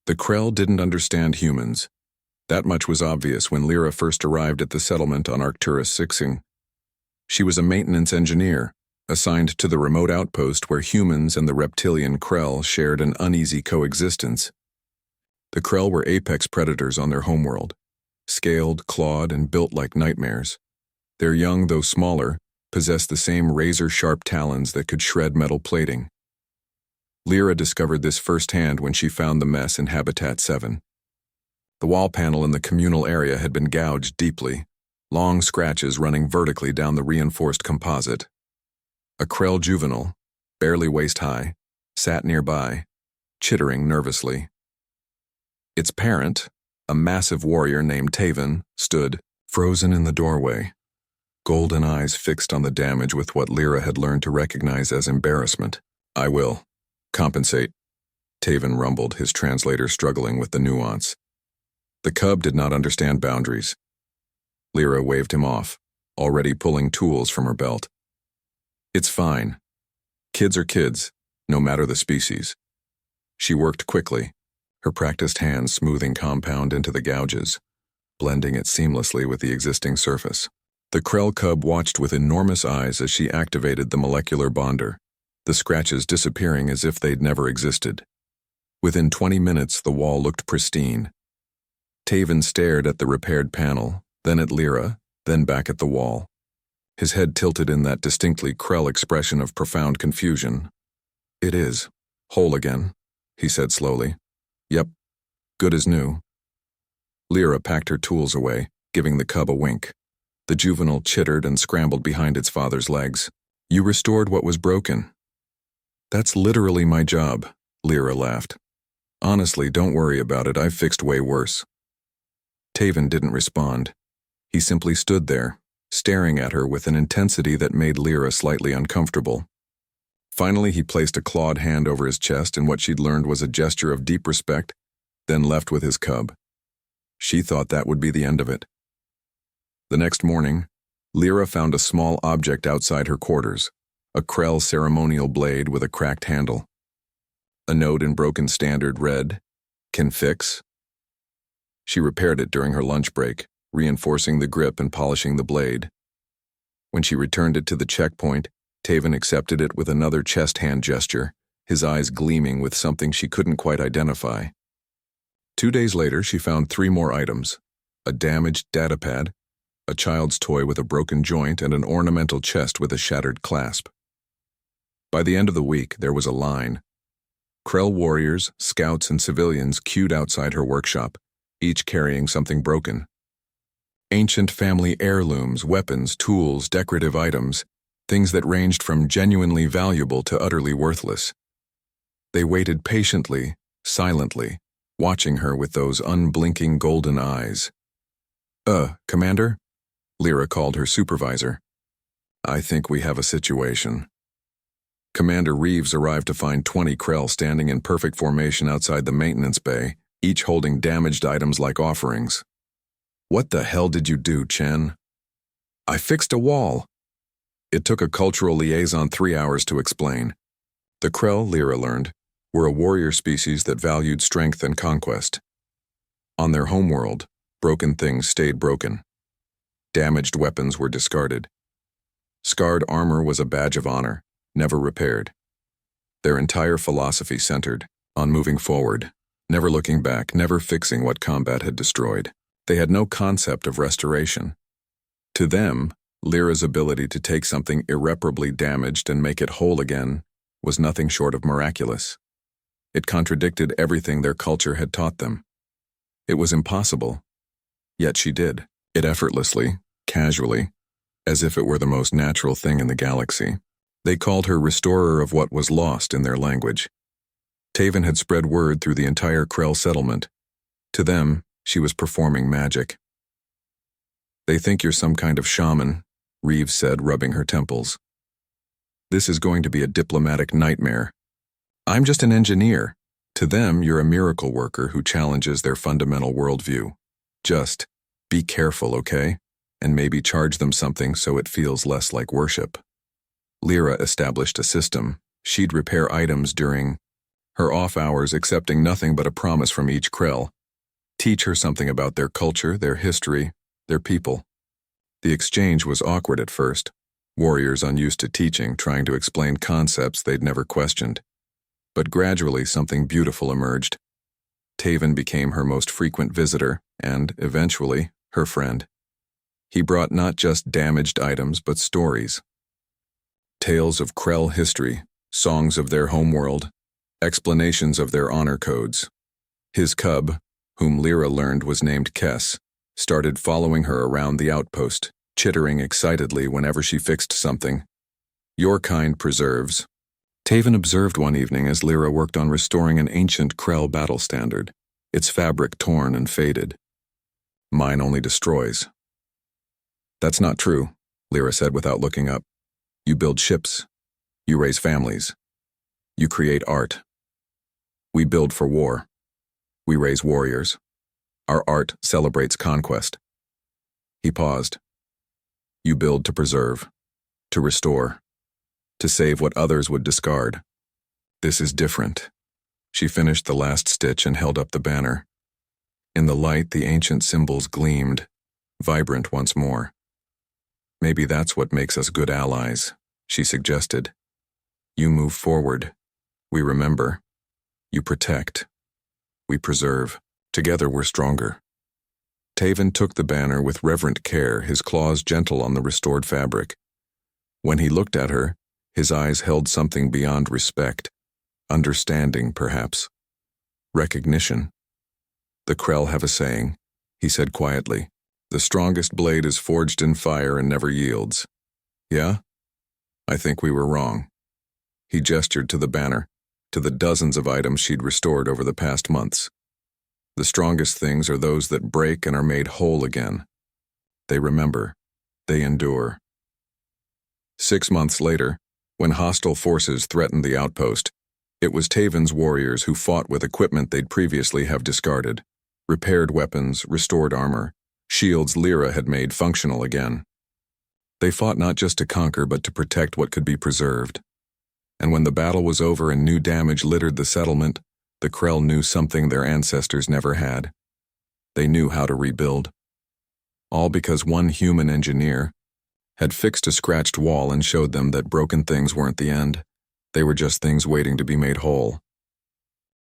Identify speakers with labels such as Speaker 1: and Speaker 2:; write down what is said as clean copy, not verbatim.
Speaker 1: The Krell didn't understand humans. That much was obvious when Lyra first arrived at the settlement on Arcturus 6ing. She was a maintenance engineer, assigned to the remote outpost where humans and the reptilian Krell shared an uneasy coexistence. The Krell were apex predators on their homeworld, scaled, clawed, and built like nightmares. Their young, though smaller, possessed the same razor-sharp talons that could shred metal plating. Lyra discovered this firsthand when she found the mess in Habitat 7. The wall panel in the communal area had been gouged deeply, long scratches running vertically down the reinforced composite. A Krell juvenile, barely waist-high, sat nearby, chittering nervously. Its parent, a massive warrior named Taven, stood, frozen in the doorway, golden eyes fixed on the damage with what Lyra had learned to recognize as embarrassment. "I will compensate," Taven rumbled, his translator struggling with the nuance. The cub did not understand boundaries. Lyra waved him off, already pulling tools from her belt. "It's fine. Kids are kids, no matter the species." She worked quickly, her practiced hands smoothing compound into the gouges, blending it seamlessly with the existing surface. The Krell cub watched with enormous eyes as she activated the molecular bonder, the scratches disappearing as if they'd never existed. Within 20 minutes, the wall looked pristine. Taven stared at the repaired panel, then at Lyra, then back at the wall. His head tilted in that distinctly Krell expression of profound confusion. "It is. Whole again," he said slowly. "Yep. Good as new." Lyra packed her tools away, giving the cub a wink. The juvenile chittered and scrambled behind its father's legs. "You restored what was broken." "That's literally my job," Lyra laughed. "Honestly, don't worry about it. I've fixed way worse." Taven didn't respond. He simply stood there, staring at her with an intensity that made Lyra slightly uncomfortable. Finally, he placed a clawed hand over his chest in what she'd learned was a gesture of deep respect, then left with his cub. She thought that would be the end of it. The next morning, Lyra found a small object outside her quarters, a Krell ceremonial blade with a cracked handle. A note in broken standard read, "Can fix." She repaired it during her lunch break, reinforcing the grip and polishing the blade. When she returned it to the checkpoint, Taven accepted it with another chest hand gesture, his eyes gleaming with something she couldn't quite identify. 2 days later, she found 3 more items: a damaged datapad, a child's toy with a broken joint, and an ornamental chest with a shattered clasp. By the end of the week, there was a line. Krell warriors, scouts, and civilians queued outside her workshop, each carrying something broken. Ancient family heirlooms, weapons, tools, decorative items, things that ranged from genuinely valuable to utterly worthless. They waited patiently, silently, watching her with those unblinking golden eyes. Commander?" Lyra called her supervisor. "I think we have a situation." Commander Reeves arrived to find 20 Krell standing in perfect formation outside the maintenance bay, each holding damaged items like offerings. "What the hell did you do, Chen?" "I fixed a wall." It took a cultural liaison 3 hours to explain. The Krell, Lyra learned, were a warrior species that valued strength and conquest. On their homeworld, broken things stayed broken. Damaged weapons were discarded. Scarred armor was a badge of honor, never repaired. Their entire philosophy centered on moving forward, never looking back, never fixing what combat had destroyed. They had no concept of restoration. To them, Lyra's ability to take something irreparably damaged and make it whole again was nothing short of miraculous. It contradicted everything their culture had taught them. It was impossible, yet she did it effortlessly, casually, as if it were the most natural thing in the galaxy. They called her restorer of what was lost in their language. Taven had spread word through the entire Krell settlement. To them, she was performing magic. "They think you're some kind of shaman," Reeves said, rubbing her temples. "This is going to be a diplomatic nightmare. I'm just an engineer. To them, you're a miracle worker who challenges their fundamental worldview. Just be careful, okay? And maybe charge them something so it feels less like worship." Lyra established a system. She'd repair items during her off hours accepting nothing but a promise from each Krell. Teach her something about their culture, their history, their people. The exchange was awkward at first, warriors unused to teaching trying to explain concepts they'd never questioned. But gradually something beautiful emerged. Taven became her most frequent visitor and, eventually, her friend. He brought not just damaged items but stories. Tales of Krell history, songs of their homeworld, explanations of their honor codes. His cub, whom Lyra learned was named Kess, started following her around the outpost, chittering excitedly whenever she fixed something. Your kind preserves. Taven observed one evening as Lyra worked on restoring an ancient Krell battle standard, its fabric torn and faded. Mine only destroys. That's not true, Lyra said without looking up. You build ships. You raise families. You create art. We build for war. We raise warriors. Our art celebrates conquest. He paused. You build to preserve, to restore, to save what others would discard. This is different. She finished the last stitch and held up the banner. In the light, the ancient symbols gleamed, vibrant once more. Maybe that's what makes us good allies, she suggested. You move forward. We remember. You protect. We preserve. Together we're stronger. Taven took the banner with reverent care, his claws gentle on the restored fabric. When he looked at her, his eyes held something beyond respect. Understanding, perhaps. Recognition. The Krell have a saying, he said quietly. The strongest blade is forged in fire and never yields. Yeah? I think we were wrong. He gestured to the banner, to the dozens of items she'd restored over the past months. The strongest things are those that break and are made whole again. They remember. They endure. 6 months later, when hostile forces threatened the outpost, it was Taven's warriors who fought with equipment they'd previously have discarded. Repaired weapons, restored armor, shields Lyra had made functional again. They fought not just to conquer but to protect what could be preserved. And when the battle was over and new damage littered the settlement, the Krell knew something their ancestors never had. They knew how to rebuild. All because one human engineer had fixed a scratched wall and showed them that broken things weren't the end. They were just things waiting to be made whole.